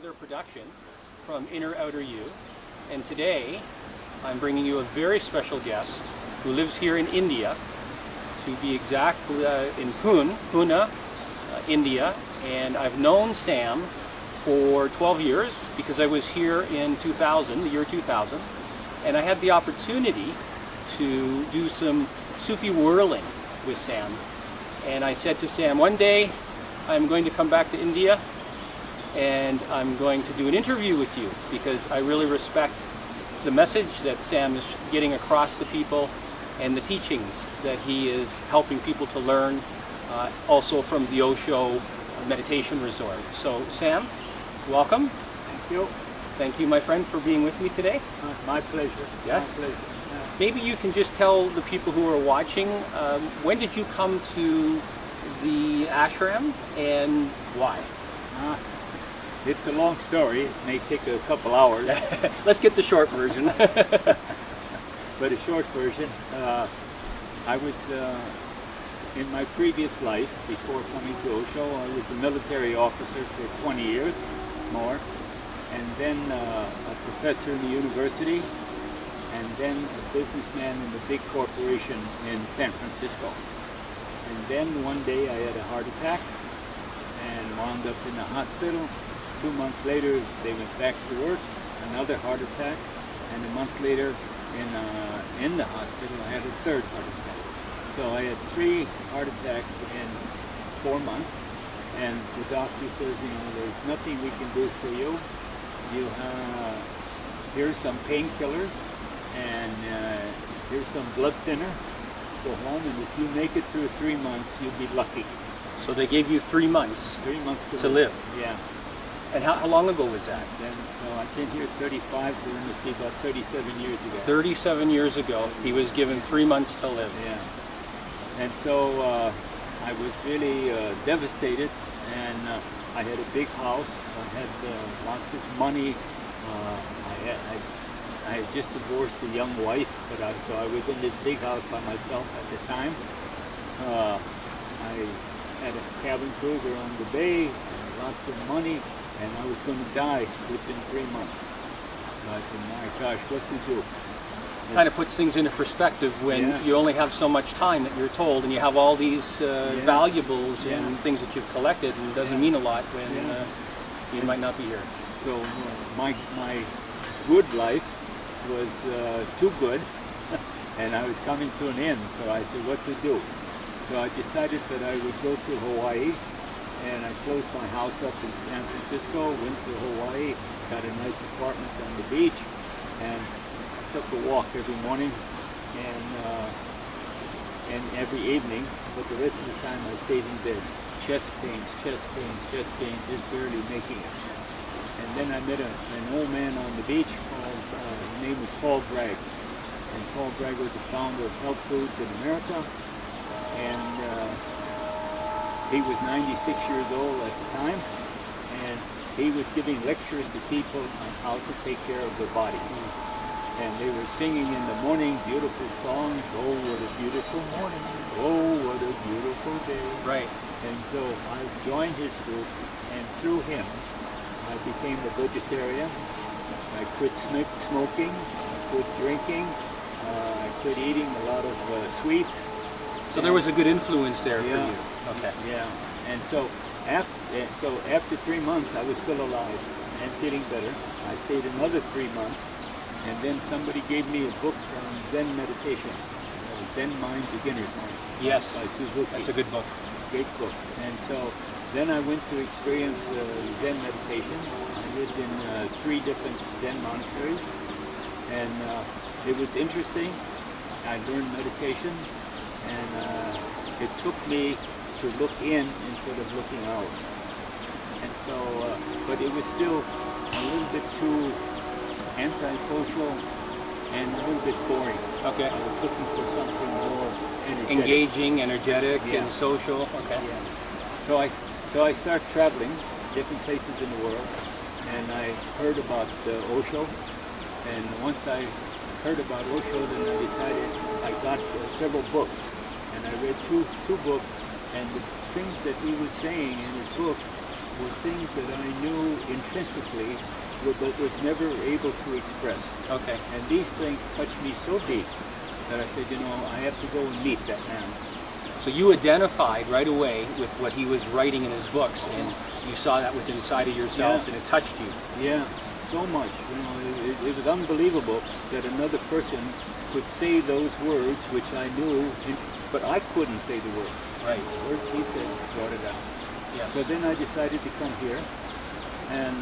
another production from Inner Outer You. And today I'm bringing you a very special guest who lives here in India, to be exact, in Pune, India. And I've known Sam for 12 years because I was here in 2000, the year 2000, and I had the opportunity to do some Sufi whirling with Sam. And I said to Sam, one day I'm going to come back to India and I'm going to do an interview with you because I really respect the message that Sam is getting across to people and the teachings that he is helping people to learn, also from the Osho Meditation Resort. So Sam, welcome. Thank you. Thank you, my friend, for being with me today. My pleasure. Yes? My pleasure. Maybe you can just tell the people who are watching, when did you come to the ashram and why? It's a long story. It may take a couple hours. Let's get the short version. But a short version, I was, in my previous life, before coming to Osho, I was a military officer for 20 years, more, and then a professor in the university, and then a businessman in a big corporation in San Francisco. And then one day I had a heart attack and wound up in the hospital. 2 months later they went back to work, another heart attack, and a month later in the hospital I had a third heart attack. So I had 3 heart attacks in 4 months, and the doctor says, there's nothing we can do for you. Here's some painkillers, and here's some blood thinner. Go home, and if you make it through 3 months, you'll be lucky. So they gave you 3 months. 3 months to live. Yeah. And how long ago was that? Then, so I've been here 35, so it must be about 37 years ago. 37 years ago, he was given 3 months to live. Yeah. And so I was really devastated, and I had a big house. I had lots of money. I had just divorced a young wife, so I was in this big house by myself at the time. I had a cabin cruiser on the bay, and lots of money, and I was going to die within 3 months. So I said, my gosh, what to do? Kind of puts things into perspective when you only have so much time that you're told, and you have all these valuables and things that you've collected, and it doesn't mean a lot when you might not be here. So my good life was too good, and I was coming to an end, so I said, what to do? So I decided that I would go to Hawaii, and I closed my house up in San Francisco, went to Hawaii, got a nice apartment on the beach, and took a walk every morning and every evening, but the rest of the time I stayed in bed. Chest pains, just barely making it. And then I met an old man on the beach called, his name was Paul Bragg. And Paul Bragg was the founder of Health Foods in America. And he was 96 years old at the time. And he was giving lectures to people on how to take care of their bodies. And they were singing in the morning beautiful songs. Oh, what a beautiful morning. Oh, what a beautiful day. Right. And so I joined his group, and through him, I became a vegetarian. I quit smoking, I quit drinking, I quit eating a lot of sweets. So there was a good influence there for you. Okay. Yeah. And so after 3 months, I was still alive and feeling better. I stayed another 3 months, and then somebody gave me a book on Zen meditation, Zen Mind, Beginner's Mind. Yes. By Suzuki. That's a good book. Great book. And so then I went to experience Zen meditation. I lived in 3 different Zen monasteries, and it was interesting. I learned meditation, and it took me to look in instead of looking out. And so, but it was still a little bit too antisocial and a little bit boring. Okay. I was looking for something more energetic. Engaging, energetic, and social. Okay. Yeah. So I started traveling different places in the world, and I heard about Osho. And once I heard about Osho, then I decided I got several books, and I read two books, and the things that he was saying in his books were things that I knew intrinsically, but was never able to express. Okay. And these things touched me so deep that I said, I have to go and meet that man. So you identified right away with what he was writing in his books, and you saw that within inside of yourself, and it touched you. Yeah, so much. It was unbelievable that another person could say those words, which I knew, but I couldn't say the words. Right. The words he said brought it out. Yes. So then I decided to come here, and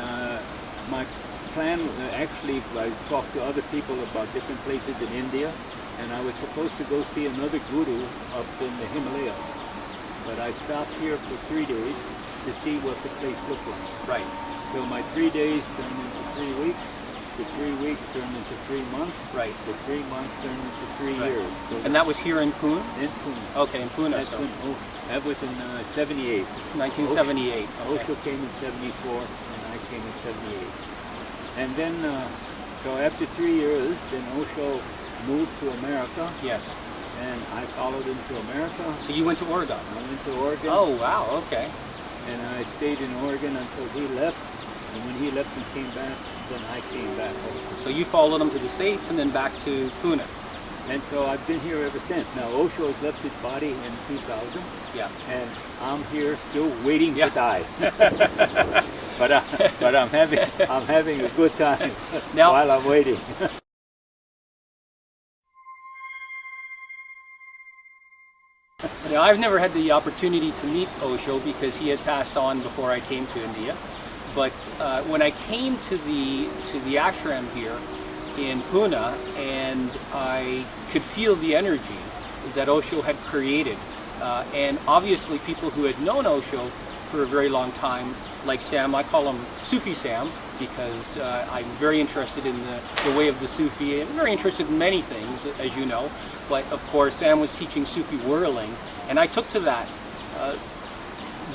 my plan, actually, I talked to other people about different places in India, and I was supposed to go see another guru up in the Himalayas. But I stopped here for 3 days to see what the place looked like. Right. So my 3 days turned into 3 weeks, the 3 weeks turned into 3 months, Right. the 3 months turned into 3 Right. years. So And that was here in Pune? in Pune. Okay, in Pune. That's So that was in 78. it's 1978. Okay. Osho came in 74, and I came in 78. And then, so after 3 years, then Osho moved to America, Yes. and I followed him to America. So you went to Oregon? I went to Oregon, Oh, wow. Okay. and I stayed in Oregon until he left. And when he left and came back, then I came back also. So you followed him to the States and then back to Pune? And so I've been here ever since. Now Osho has left his body in 2000, Yeah. and I'm here still waiting Yeah. to die. but I'm having a good time Now- while I'm waiting. Now, I've never had the opportunity to meet Osho because he had passed on before I came to India. But when I came to the ashram here in Pune, and I could feel the energy that Osho had created, and obviously people who had known Osho for a very long time, like Sam, I call him Sufi Sam because I'm very interested in the way of the Sufi, and very interested in many things, as you know. But of course, Sam was teaching Sufi Whirling, and I took to that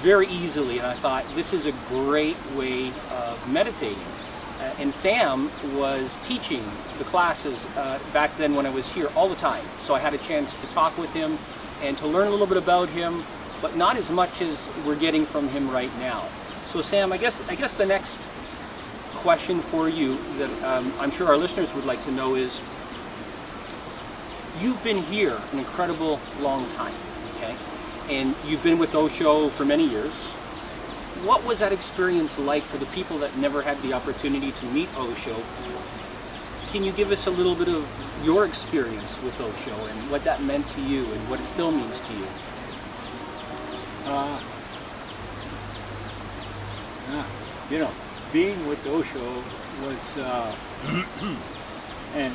very easily, and I thought this is a great way of meditating. And Sam was teaching the classes back then when I was here all the time, so I had a chance to talk with him and to learn a little bit about him, but not as much as we're getting from him right now. So Sam, I guess the next question for you that I'm sure our listeners would like to know is, you've been here an incredible long time, okay? And you've been with Osho for many years. What was that experience like for the people that never had the opportunity to meet Osho? Can you give us a little bit of your experience with Osho and what that meant to you and what it still means to you? Being with Osho was an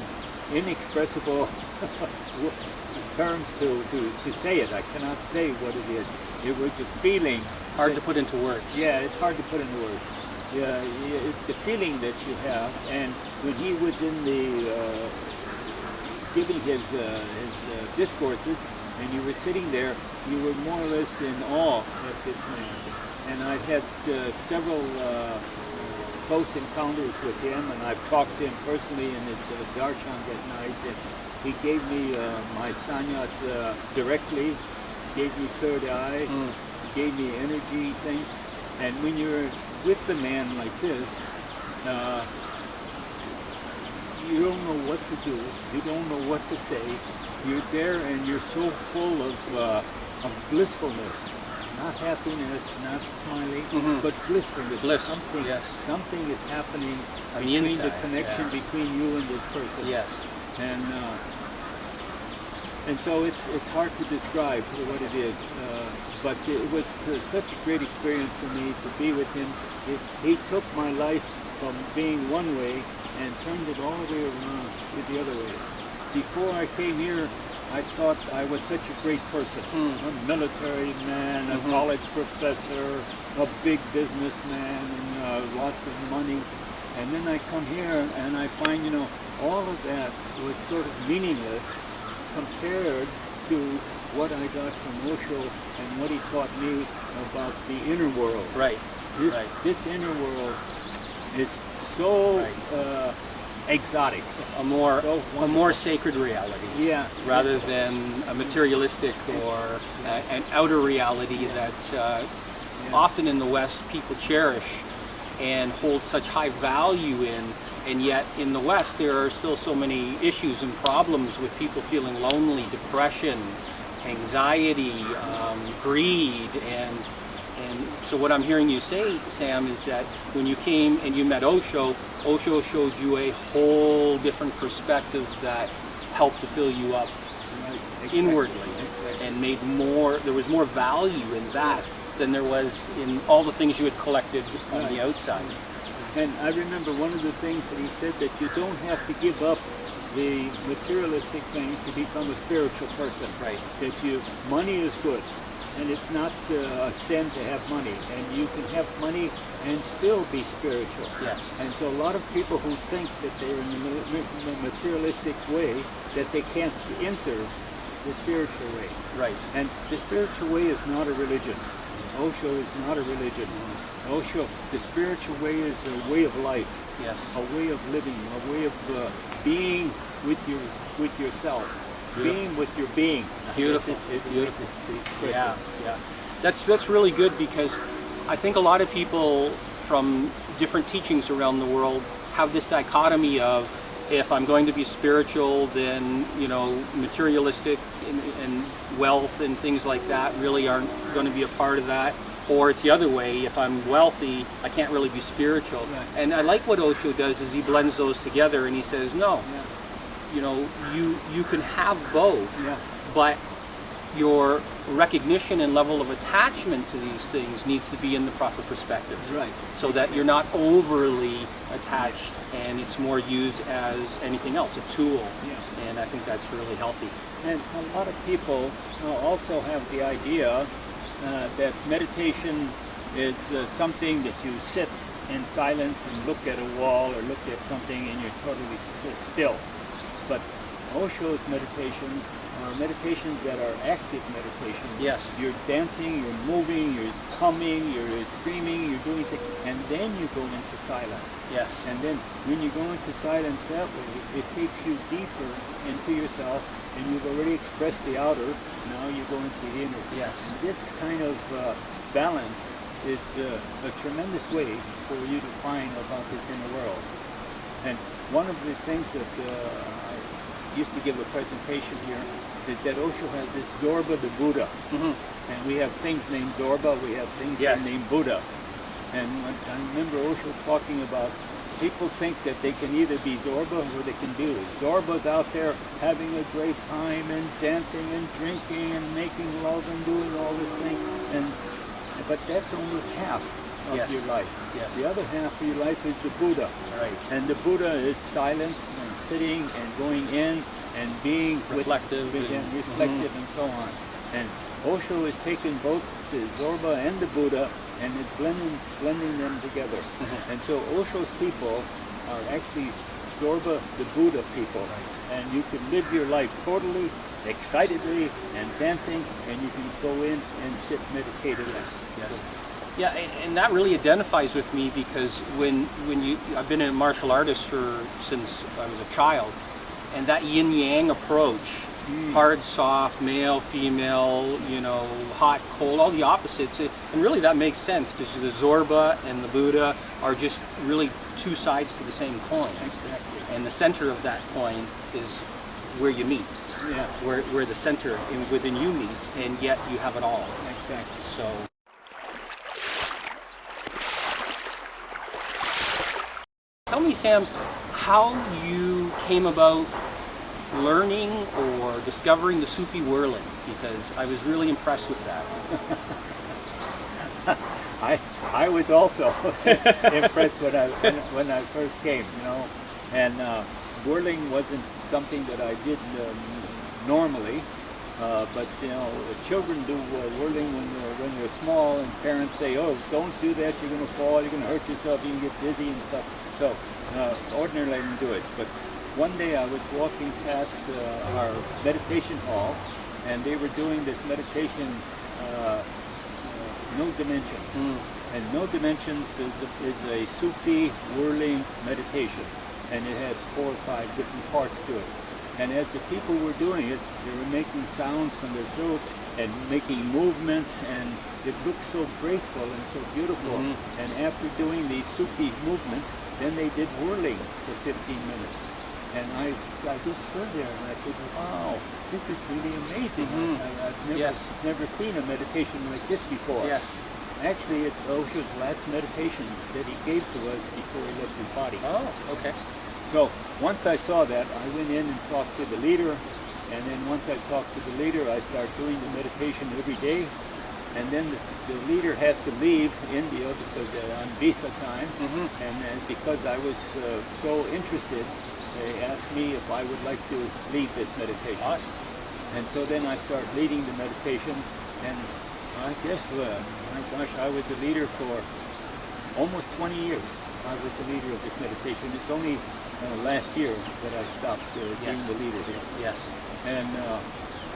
inexpressible terms to say it. I cannot say what it is. It was a feeling. Hard to put into words. Yeah, it's hard to put into words. Yeah, it's a feeling that you have. And when he was in the giving his discourses, and you were sitting there, you were more or less in awe of this man. And I had several close encounters with him, and I've talked to him personally in his darshan that night. And he gave me my sannyas directly, gave me third eye, gave me energy things. And when you're with the man like this, you don't know what to do. You don't know what to say. You're there and you're so full of blissfulness. Not happiness, not smiling, but blissfulness. Bliss, Something is happening On the between inside, the connection between you and this person. Yes. And so it's hard to describe what it is. But it was such a great experience for me to be with him. He took my life from being one way and turned it all the way around to the other way. Before I came here, I thought I was such a great person. A military man, a college professor, a big businessman, and lots of money. And then I come here and I find, all of that was sort of meaningless compared to what I got from Osho and what he taught me about the inner world. Right. This inner world is so exotic. A more sacred reality. Yeah. Rather than a materialistic or an outer reality that often in the West people cherish and hold such high value in, and yet in the West there are still so many issues and problems with people feeling lonely, depression, anxiety, greed, and so what I'm hearing you say, Sam, is that when you came and you met Osho, Osho showed you a whole different perspective that helped to fill you up inwardly, and made more, there was more value in that than there was in all the things you had collected on the outside. And I remember one of the things that he said, that you don't have to give up the materialistic things to become a spiritual person. Right. That money is good, and it's not a sin to have money, and you can have money and still be spiritual. Yes. And so a lot of people who think that they're in the materialistic way, that they can't enter the spiritual way. Right. And the spiritual way is not a religion. Osho is not a religion. Osho, the spiritual way is a way of life. Yes. A way of living, a way of being with yourself, being with your being. Beautiful. Beautiful. Yeah, yeah. That's really good, because I think a lot of people from different teachings around the world have this dichotomy of, if I'm going to be spiritual, then materialistic and wealth and things like that really aren't going to be a part of that. Or it's the other way, if I'm wealthy, I can't really be spiritual. Right. And I like what Osho does, is he blends those together, and he says, no, you can have both, but your recognition and level of attachment to these things needs to be in the proper perspective. Right. So that you're not overly attached and it's more used as anything else, a tool. Yeah. And I think that's really healthy. And a lot of people also have the idea that meditation is something that you sit in silence and look at a wall or look at something and you're totally still. But Osho's meditations are meditations that are active meditations. Yes. You're dancing, you're moving, you're humming, you're screaming, you're doing things, and then you go into silence. Yes. And then when you go into silence that way, it takes you deeper into yourself, and you've already expressed the outer, now you go into the inner. Yes. And this kind of balance is a tremendous way for you to find about this inner world. And one of the things that I used to give a presentation here is that Osho has this Zorba the Buddha. Mm-hmm. And we have things named Zorba, we have things named Buddha. And I remember Osho talking about, people think that they can either be Zorba or they can do it. Zorba's out there having a great time and dancing and drinking and making love and doing all this thing. But that's only half of your life. Yes. The other half of your life is the Buddha. Right. And the Buddha is silence and sitting and going in and being reflective and reflective and so on. And Osho has taken both the Zorba and the Buddha and is blending them together. And so Osho's people are actually Zorba the Buddha people. Right. And you can live your life totally, excitedly, and dancing, and you can go in and sit meditatively. Yes. Yeah, and that really identifies with me, because I've been a martial artist since I was a child, and that yin-yang approach, hard, soft, male, female, hot, cold, all the opposites, and really that makes sense, because the Zorba and the Buddha are just really two sides to the same coin. Exactly. And the center of that coin is where you meet. Yeah. Where the center within you meets, and yet you have it all. Exactly. So. Tell me, Sam, how you came about learning or discovering the Sufi Whirling, because I was really impressed with that. I was also impressed when I first came, and Whirling wasn't something that I did normally, but children do Whirling when they're small, and parents say, "Oh, don't do that! You're going to fall. You're going to hurt yourself. You can get dizzy and stuff." So ordinarily I didn't do it, but one day I was walking past our meditation hall, and they were doing this meditation, No Dimensions. And No Dimensions is a Sufi whirling meditation, and it has 4 or 5 different parts to it. And as the people were doing it, they were making sounds from their throat and making movements, and it looked so graceful and so beautiful. And after doing these Sufi movements, then they did whirling for 15 minutes. And I just stood there and I said, wow, this is really amazing. I've never seen a meditation like this before. Yes. Actually, it's Osho's last meditation that he gave to us before he left his body. Oh, okay. So once I saw that, I went in and talked to the leader, and then once I talked to the leader, I started doing the meditation every day. And then the leader had to leave India because they're on visa time, and because I was so interested, they asked me if I would like to lead this meditation. Awesome. And so then I started leading the meditation, and I guess, my gosh, I was the leader for almost 20 years. I was the leader of this meditation. It's only last year that I stopped being the leader here. Yes.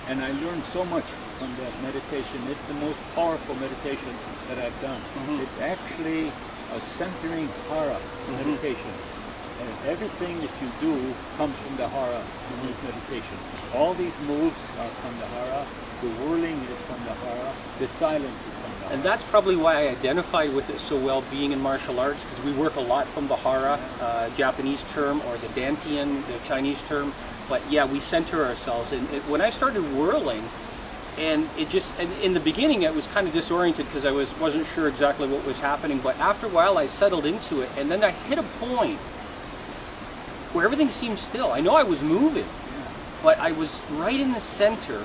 And I learned so much from that meditation. It's the most powerful meditation that I've done. It's actually a centering hara meditation. And everything that you do comes from the hara in this meditation. All these moves are from the hara. The whirling is from the hara. The silence is from the hara. And that's probably why I identify with it so well, being in martial arts, because we work a lot from the hara, Japanese term, or the dantian, the Chinese term. But yeah, we center ourselves. And when I started whirling, and in the beginning it was kind of disoriented because I wasn't sure exactly what was happening. But after a while I settled into it, and then I hit a point where everything seemed still. I know I was moving, but I was right in the center,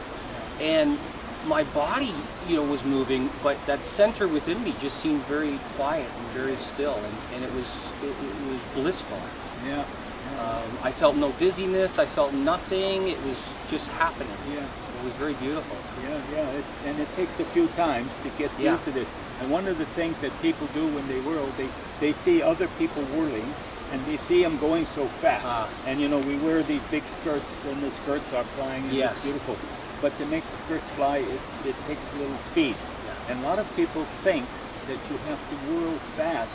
and my body, was moving, but that center within me just seemed very quiet and very still, and it was blissful. Yeah. I felt no dizziness. I felt nothing. It was just happening. Yeah. It was very beautiful. Yeah. And it takes a few times to get used to this. And one of the things that people do when they whirl, they see other people whirling, and they see them going so fast. And we wear these big skirts, and the skirts are flying, and it's beautiful. But to make the skirts fly, it takes a little speed. And a lot of people think that you have to whirl fast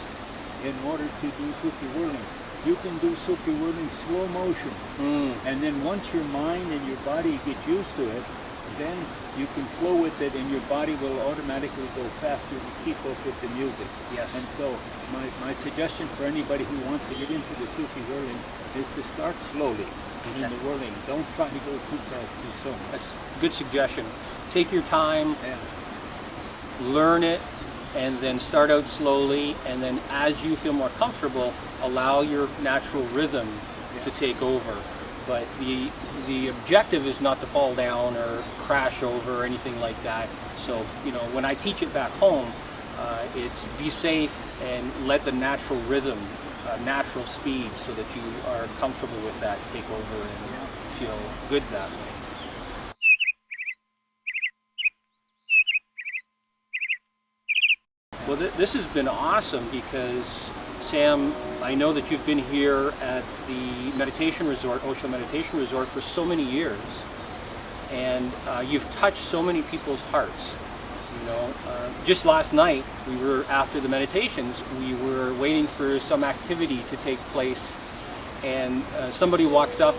in order to do Sufi whirling. You can do Sufi whirling slow motion. And then once your mind and your body get used to it, then you can flow with it, and your body will automatically go faster to keep up with the music. Yes. And so my suggestion for anybody who wants to get into the Sufi whirling is to start slowly in the whirling. Don't try to go too fast too soon. That's a good suggestion. Take your time, learn it, and then start out slowly, and then as you feel more comfortable, allow your natural rhythm to take over. But the objective is not to fall down or crash over or anything like that. So, when I teach it back home, it's be safe and let the natural rhythm, natural speed, so that you are comfortable with that, take over and feel good that way. Well, this has been awesome because, Sam, I know that you've been here at the meditation resort, Osho Meditation Resort, for so many years, and you've touched so many people's hearts. Just last night, after the meditations, we were waiting for some activity to take place, and somebody walks up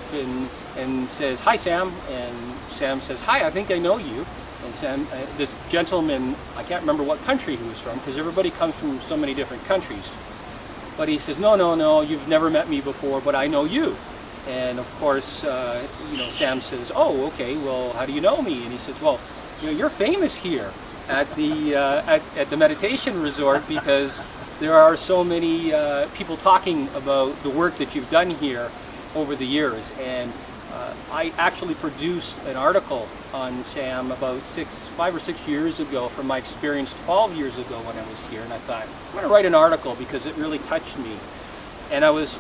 and says, "Hi, Sam," and Sam says, "Hi, I think I know you." And Sam, this gentleman, I can't remember what country he was from, because everybody comes from so many different countries. But he says, no, you've never met me before, but I know you. And of course, Sam says, "Oh, okay, well, how do you know me?" And he says, "Well, you're famous here at the meditation resort because there are so many people talking about the work that you've done here over the years." And I actually produced an article on Sam about 5 or 6 years ago from my experience 12 years ago when I was here, and I thought, I'm going to write an article because it really touched me. And I was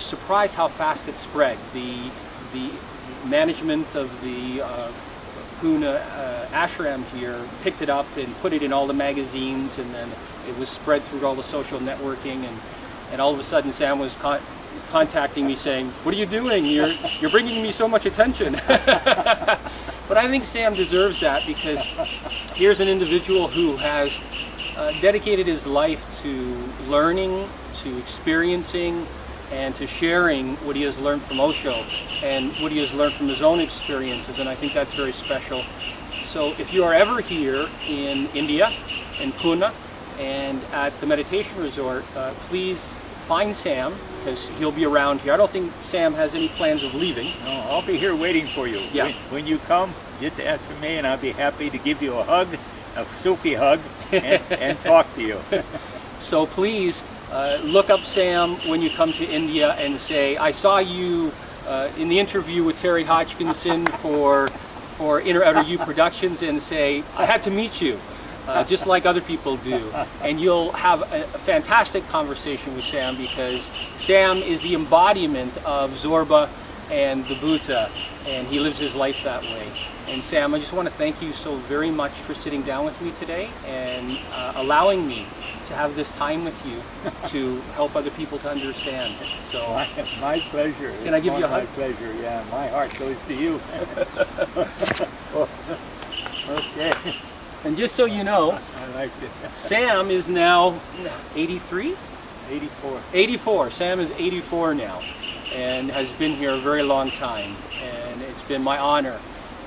surprised how fast it spread. The management of the Pune ashram here picked it up and put it in all the magazines, and then it was spread through all the social networking, and all of a sudden Sam was contacting me saying, "What are you doing? You're bringing me so much attention." But I think Sam deserves that, because here's an individual who has dedicated his life to learning, to experiencing, and to sharing what he has learned from Osho and what he has learned from his own experiences, and I think that's very special. So if you are ever here in India, in Pune, and at the meditation resort, please find Sam, because he'll be around here. I don't think Sam has any plans of leaving. No, I'll be here waiting for you. Yeah. When you come, just ask for me and I'll be happy to give you a hug, a Sufi hug, and talk to you. So please look up Sam when you come to India and say, I saw you in the interview with Terry Hodgkinson for Inner Outer You Productions, and say, I had to meet you. Just like other people do, and you'll have a fantastic conversation with Sam, because Sam is the embodiment of Zorba and the Buddha, and he lives his life that way. And Sam, I just want to thank you so very much for sitting down with me today and allowing me to have this time with you to help other people to understand. So my pleasure. Can I give you a hug? My pleasure, yeah. My heart goes to you. Okay. And just so you know, I like it. Sam is now 83? 84. 84. Sam is 84 now and has been here a very long time. And it's been my honor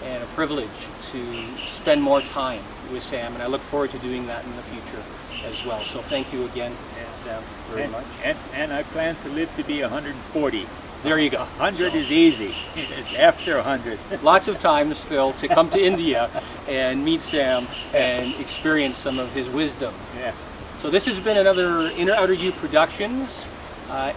and a privilege to spend more time with Sam, and I look forward to doing that in the future as well. So thank you again, Sam, very much. And I plan to live to be 140. There you go. 100 is easy. It's after 100. Lots of time still to come to India and meet Sam and experience some of his wisdom. Yeah. So this has been another Inner Outer You Productions,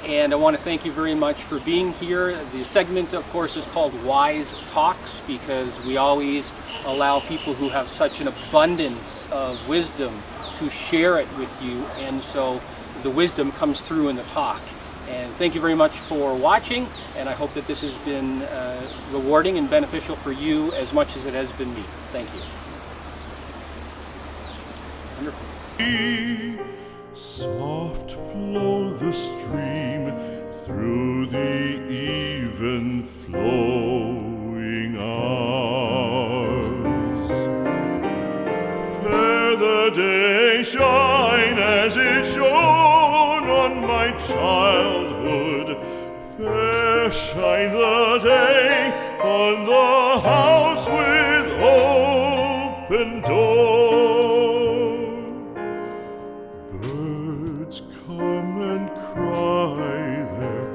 and I want to thank you very much for being here. The segment, of course, is called WiseTalks, because we always allow people who have such an abundance of wisdom to share it with you, and so the wisdom comes through in the talk. And thank you very much for watching, and I hope that this has been rewarding and beneficial for you as much as it has been me. Thank you. Wonderful. Soft flow the stream through the even flowing hours. Fair the day shine as it shone on my childhood. Fair shine the day on the house with open door. Birds come and cry there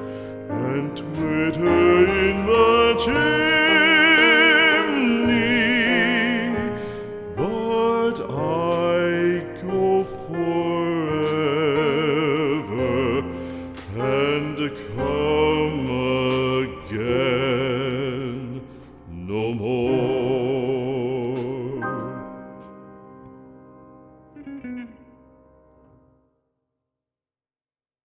and twitter in the chimney, but I go forever and come again.